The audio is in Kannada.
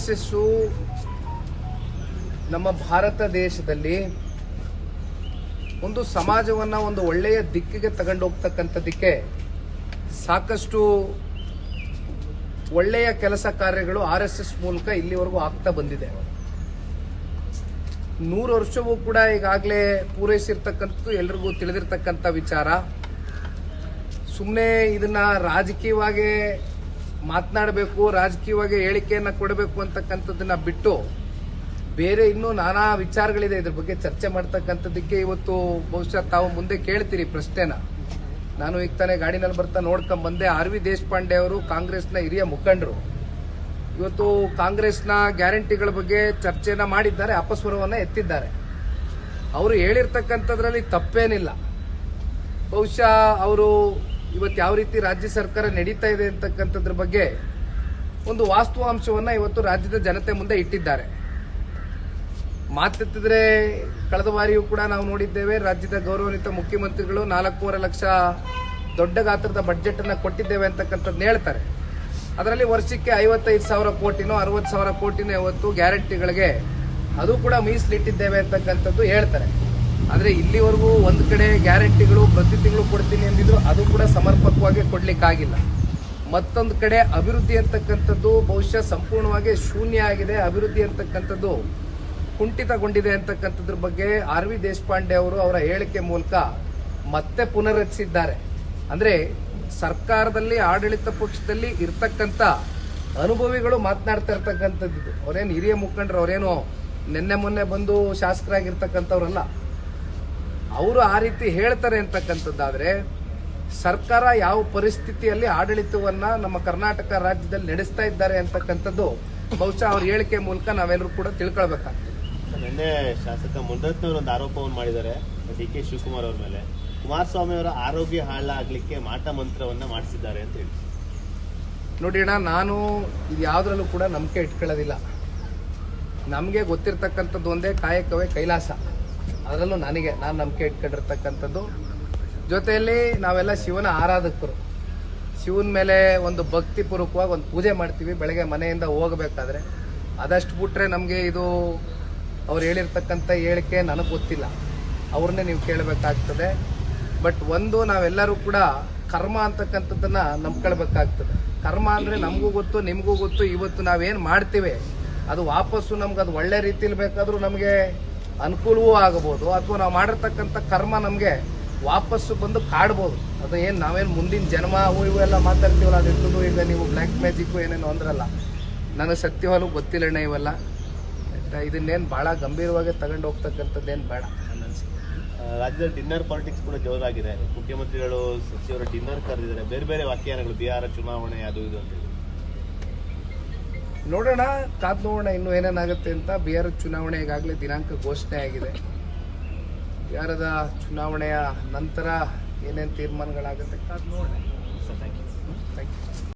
RSS ನಮ್ಮ ಭಾರತ ದೇಶದಲ್ಲಿ ಒಂದು ಸಮಾಜವನ್ನ ಒಂದು ಒಳ್ಳೆಯ ದಿಕ್ಕಿಗೆ ತಗೊಂಡು ಹೋಗ್ತಕ್ಕಂಥದಕ್ಕೆ ಸಾಕಷ್ಟು ಒಳ್ಳೆಯ ಕೆಲಸ ಕಾರ್ಯಗಳು RSS ಮೂಲಕ ಇಲ್ಲಿವರೆಗೂ ಆಗ್ತಾ ಬಂದಿದೆ. 100 ವರ್ಷವೂ ಕೂಡ ಈಗಾಗಲೇ ಪೂರೈಸಿರ್ತಕ್ಕಂಥದ್ದು ಎಲ್ರಿಗೂ ತಿಳಿದಿರ್ತಕ್ಕಂಥ ವಿಚಾರ. ಸುಮ್ಮನೆ ಇದನ್ನ ರಾಜಕೀಯವಾಗಿ ಮಾತನಾಡಬೇಕು, ರಾಜಕೀಯವಾಗಿ ಹೇಳಿಕೆಯನ್ನ ಕೊಡಬೇಕು ಅಂತಕ್ಕಂಥದ್ದನ್ನ ಬಿಟ್ಟು ಬೇರೆ ಇನ್ನೂ ನಾನಾ ವಿಚಾರಗಳಿದೆ. ಇದ್ರ ಬಗ್ಗೆ ಚರ್ಚೆ ಮಾಡ್ತಕ್ಕಂಥದ್ದಕ್ಕೆ ಇವತ್ತು ಬಹುಶಃ ತಾವು ಮುಂದೆ ಕೇಳ್ತೀರಿ ಪ್ರಶ್ನೆನ. ನಾನು ಈಗ ತಾನೇ ಗಾಡಿನಲ್ಲಿ ಬರ್ತಾ ನೋಡ್ಕೊಂಡ್ ಬಂದೆ. RV ದೇಶಪಾಂಡೆ ಅವರು ಕಾಂಗ್ರೆಸ್ನ ಹಿರಿಯ ಮುಖಂಡರು ಇವತ್ತು ಕಾಂಗ್ರೆಸ್ನ ಗ್ಯಾರಂಟಿಗಳ ಬಗ್ಗೆ ಚರ್ಚೆನ ಮಾಡಿದ್ದಾರೆ, ಅಪಸ್ವರವನ್ನ ಎತ್ತಿದ್ದಾರೆ. ಅವರು ಹೇಳಿರ್ತಕ್ಕಂಥದ್ರಲ್ಲಿ ತಪ್ಪೇನಿಲ್ಲ. ಬಹುಶಃ ಅವರು ಇವತ್ತು ಯಾವ ರೀತಿ ರಾಜ್ಯ ಸರ್ಕಾರ ನಡೀತಾ ಇದೆ ಅಂತಕ್ಕಂಥದ್ರ ಬಗ್ಗೆ ಒಂದು ವಾಸ್ತವಾಂಶವನ್ನ ಇವತ್ತು ರಾಜ್ಯದ ಜನತೆ ಮುಂದೆ ಇಟ್ಟಿದ್ದಾರೆ. ಮಾತೆತ್ತಿದ್ರೆ ಕಳೆದ ಬಾರಿಯೂ ಕೂಡ ನಾವು ನೋಡಿದ್ದೇವೆ, ರಾಜ್ಯದ ಗೌರವಾನ್ವಿತ ಮುಖ್ಯಮಂತ್ರಿಗಳು 4.5 ಲಕ್ಷ ದೊಡ್ಡ ಗಾತ್ರದ ಬಜೆಟ್ ಅನ್ನ ಕೊಟ್ಟಿದ್ದೇವೆ ಅಂತಕ್ಕಂಥದ್ದು ಹೇಳ್ತಾರೆ. ಅದರಲ್ಲಿ ವರ್ಷಕ್ಕೆ 55,000 ಕೋಟಿನೋ 60,000 ಕೋಟಿನೋ ಇವತ್ತು ಗ್ಯಾರಂಟಿಗಳಿಗೆ ಅದು ಕೂಡ ಮೀಸಲಿಟ್ಟಿದ್ದೇವೆ ಅಂತಕ್ಕಂಥದ್ದು ಹೇಳ್ತಾರೆ. ಆದ್ರೆ ಇಲ್ಲಿವರೆಗೂ ಒಂದ್ ಕಡೆ ಗ್ಯಾರಂಟಿಗಳು ಪ್ರತಿ ತಿಂಗಳು ಕೊಡ್ತೀನಿ ಅಂದಿದ್ರು, ಅದು ಕೂಡ ಸಮರ್ಪಕವಾಗಿ ಕೊಡ್ಲಿಕ್ಕಾಗಿಲ್ಲ. ಮತ್ತೊಂದು ಕಡೆ ಅಭಿವೃದ್ಧಿ ಅಂತಕ್ಕಂಥದ್ದು ಬಹುಶಃ ಸಂಪೂರ್ಣವಾಗಿ ಶೂನ್ಯ ಆಗಿದೆ. ಅಭಿವೃದ್ಧಿ ಅಂತಕ್ಕಂಥದ್ದು ಕುಂಠಿತಗೊಂಡಿದೆ ಅಂತಕ್ಕಂಥದ್ರ ಬಗ್ಗೆ RV ದೇಶಪಾಂಡೆ ಅವರು ಅವರ ಹೇಳಿಕೆ ಮೂಲಕ ಮತ್ತೆ ಪುನರುಚ್ಚರಿಸಿದ್ದಾರೆ. ಅಂದ್ರೆ ಸರ್ಕಾರದಲ್ಲಿ ಆಡಳಿತ ಪಕ್ಷದಲ್ಲಿ ಇರ್ತಕ್ಕಂಥ ಅನುಭವಿಗಳು ಮಾತನಾಡ್ತಾ ಇರ್ತಕ್ಕಂಥದ್ದು. ಅವರೇನು ಹಿರಿಯ ಮುಖಂಡರು, ಅವರೇನು ನಿನ್ನೆ ಮೊನ್ನೆ ಬಂದು ಶಾಸಕರಾಗಿರ್ತಕ್ಕಂಥವ್ರಲ್ಲ. ಅವರು ಆ ರೀತಿ ಹೇಳ್ತಾರೆ ಅಂತಕ್ಕಂಥದ್ದಾದ್ರೆ ಸರ್ಕಾರ ಯಾವ ಪರಿಸ್ಥಿತಿಯಲ್ಲಿ ಆಡಳಿತವನ್ನ ನಮ್ಮ ಕರ್ನಾಟಕ ರಾಜ್ಯದಲ್ಲಿ ನಡೆಸ್ತಾ ಇದ್ದಾರೆ ಅಂತಕ್ಕಂಥದ್ದು ಬಹುಶಃ ಅವ್ರ ಹೇಳಿಕೆ ಮೂಲಕ ನಾವೆಲ್ಲರೂ ಕೂಡ ತಿಳ್ಕೊಳ್ಬೇಕಾಗ್ತದೆ. ನಿನ್ನೆ ಶಾಸಕ ಮುನಿರತ್ನವರು ಒಂದು ಆರೋಪವನ್ನು ಮಾಡಿದ್ದಾರೆ DK ಶಿವಕುಮಾರ್ ಅವರ ಮೇಲೆ. ಕುಮಾರಸ್ವಾಮಿ ಅವರ ಆರೋಗ್ಯ ಹಾಳಾಗ್ಲಿಕ್ಕೆ ಮಾಟ ಮಂತ್ರವನ್ನ ಮಾಡಿಸಿದ್ದಾರೆ ಅಂತ ಹೇಳಿ. ನೋಡಿ ಅಣ್ಣ, ನಾನು ಇದು ಯಾವ್ದ್ರಲ್ಲೂ ಕೂಡ ನಂಬಿಕೆ ಇಟ್ಕೊಳ್ಳೋದಿಲ್ಲ. ನಮಗೆ ಗೊತ್ತಿರ್ತಕ್ಕಂಥದ್ದು ಒಂದೇ ಕಾಯಕವೇ ಕೈಲಾಸ. ಅದರಲ್ಲೂ ನಾನು ನಂಬಿಕೆ ಇಟ್ಕೊಂಡಿರ್ತಕ್ಕಂಥದ್ದು. ಜೊತೆಯಲ್ಲಿ ನಾವೆಲ್ಲ ಶಿವನ ಆರಾಧಕರು. ಶಿವನ ಮೇಲೆ ಒಂದು ಭಕ್ತಿ ಪೂರ್ವಕವಾಗಿ ಒಂದು ಪೂಜೆ ಮಾಡ್ತೀವಿ ಬೆಳಗ್ಗೆ ಮನೆಯಿಂದ ಹೋಗಬೇಕಾದ್ರೆ. ಅದಷ್ಟು ಬಿಟ್ರೆ ನಮಗೆ ಇದು ಅವ್ರು ಹೇಳಿರ್ತಕ್ಕಂಥ ಹೇಳಿಕೆ ನನಗೆ ಗೊತ್ತಿಲ್ಲ, ಅವ್ರನ್ನೇ ನೀವು ಕೇಳಬೇಕಾಗ್ತದೆ. ಬಟ್ ಒಂದು ನಾವೆಲ್ಲರೂ ಕೂಡ ಕರ್ಮ ಅಂತಕ್ಕಂಥದ್ದನ್ನ ನಂಬ್ಕೊಳ್ಬೇಕಾಗ್ತದೆ. ಕರ್ಮ ಅಂದ್ರೆ ನಮಗೂ ಗೊತ್ತು, ನಿಮಗೂ ಗೊತ್ತು. ಇವತ್ತು ನಾವೇನು ಮಾಡ್ತೀವಿ ಅದು ವಾಪಸ್ಸು ನಮ್ಗೆ ಅದು ಒಳ್ಳೆ ರೀತಿಯಲ್ಲಿ ಬೇಕಾದ್ರೂ ನಮಗೆ ಅನುಕೂಲವೂ ಆಗಬಹುದು, ಅಥವಾ ನಾವು ಮಾಡಿರ್ತಕ್ಕಂಥ ಕರ್ಮ ನಮಗೆ ವಾಪಸ್ಸು ಬಂದು ಕಾಡ್ಬೋದು. ಅದು ಏನು ನಾವೇನು ಮುಂದಿನ ಜನ್ಮ ಅವು ಇವೆಲ್ಲ ಮಾತಾಡ್ತೀವಲ್ಲ, ಅದೆಲ್ಲೂ ಈಗ ನೀವು ಬ್ಲ್ಯಾಕ್ ಮ್ಯಾಜಿಕ್ ಏನೇನು ಅಂದ್ರಲ್ಲ, ನನಗೆ ಸತ್ಯವಾಗ್ಲೂ ಗೊತ್ತಿಲ್ಲಣ್ಣ ಇವೆಲ್ಲ. ಇದನ್ನೇನು ಬಹಳ ಗಂಭೀರವಾಗಿ ತಗೊಂಡು ಹೋಗ್ತಕ್ಕಂಥದ್ದೇನು ಬೇಡ. ರಾಜ್ಯದಲ್ಲಿ ಡಿನ್ನರ್ ಪಾಲಿಟಿಕ್ಸ್ ಕೂಡ ಜೋರಾಗಿದೆ. ಮುಖ್ಯಮಂತ್ರಿಗಳು ಸಚಿವರು ಡಿನ್ನರ್ ಕರೆದಿದ್ದಾರೆ, ಬೇರೆ ಬೇರೆ ವ್ಯಾಖ್ಯಾನಗಳು, ಬಿಹಾರ ಚುನಾವಣೆ ಅದು ಇದು ಅಂತ ಹೇಳಿ. ನೋಡೋಣ, ಕಾದ್ ನೋಡೋಣ ಇನ್ನೂ ಏನೇನಾಗುತ್ತೆ ಅಂತ. ಬಿಹಾರ ಚುನಾವಣೆ ಈಗಾಗಲೇ ದಿನಾಂಕ ಘೋಷಣೆ ಆಗಿದೆ. ಬಿಹಾರದ ಚುನಾವಣೆಯ ನಂತರ ಏನೇನು ತೀರ್ಮಾನಗಳಾಗುತ್ತೆ ಕಾದ್ ನೋಡೋಣ. Thank you.